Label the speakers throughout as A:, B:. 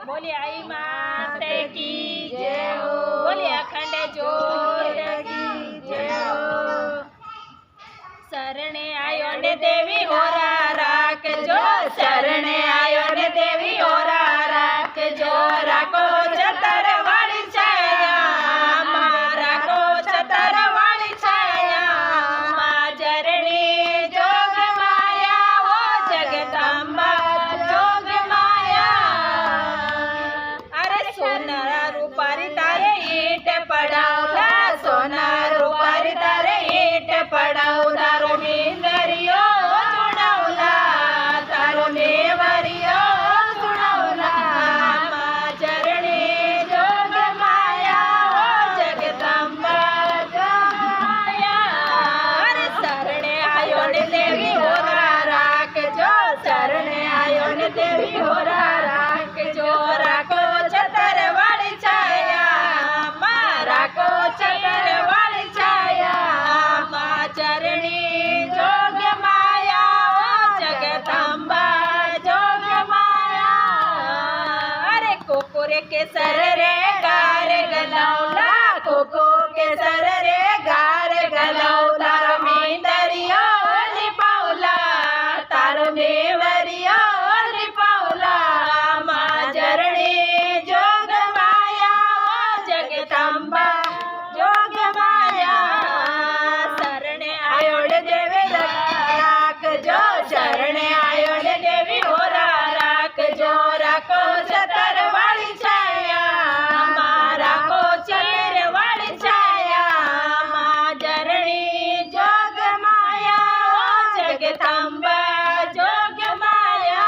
A: बोले आई मात की जय हो। बोले अखंड ज्योत की जय हो। शरणे आयो ने देवी होरा राखजो। शरणे आयो ने देवी होरा राखजो। राखो छतर वाली छाया मारा को छतर वाली छाया। माँ जरणी जोग माया हो जगदम्बा जोग माया। अरे सोना रूपारी तारे ईट पड़ावला। सोना रूपारी तारे ईट पड़ाव। तारो नींदरियो सुनावला। तारो नेवरियो सुनावला। माँ जरणी जोग माया हो जगदम्बा जोग माया। अरे शरणे आयो ने देवी होरा राखजो। शरणे आयो ने देवी होरा राखजो। राखो छतर वाली छाया माँ राखो छतर वाली छाया। माँ चरणी जोग माया ओ जगदम्बा जोग माया। अरे कोकोरे के सर रे गार गलाउला। कोको के सर रे गार गलाउ। तारो मेंदरियो लिपाउला। तारो मेवरियो लिपाउला। माँ जरणी जोग माया ओ जगदम्बा जोग माया। शरणे आयो ने देवी राखजो। शरणे आयो ने देवी होरा राखजो। राखो छतर वाली छाया माँ राखो छतर वाली छाया। माँ जरणी जोग माया ओ जगदम्बा जोग माया।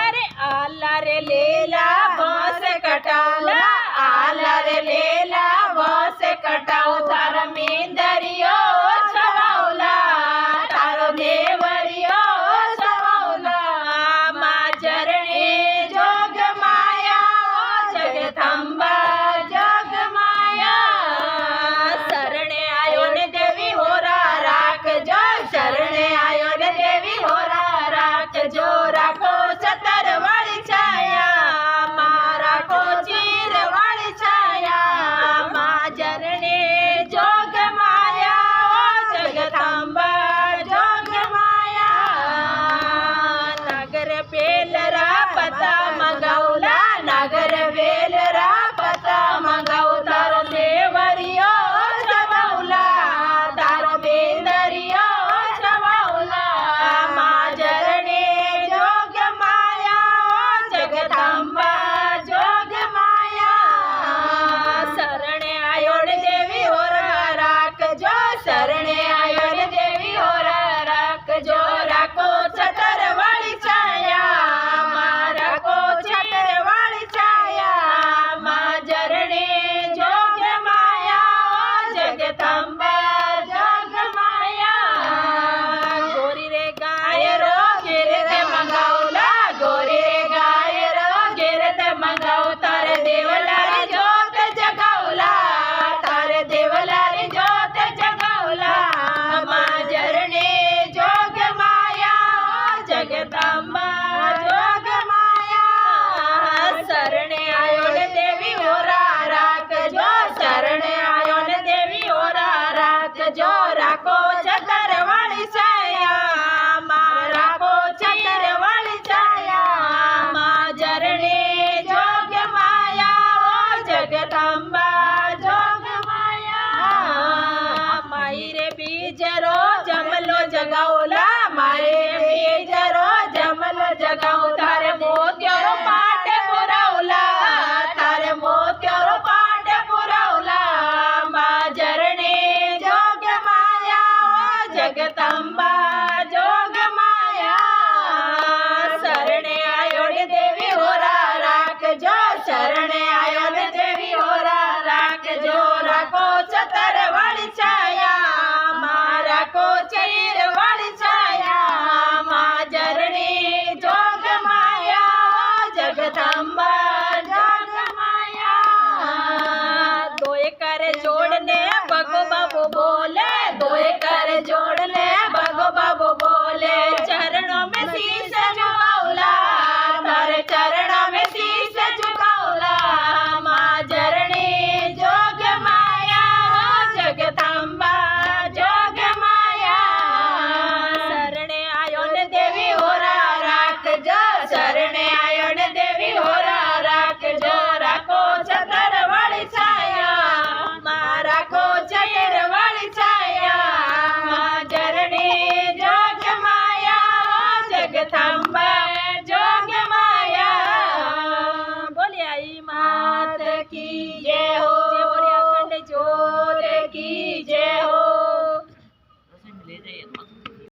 A: अरे आला रे लेला बांस कटाला। आला रे लेला बांस कटाओ। तारा मेंद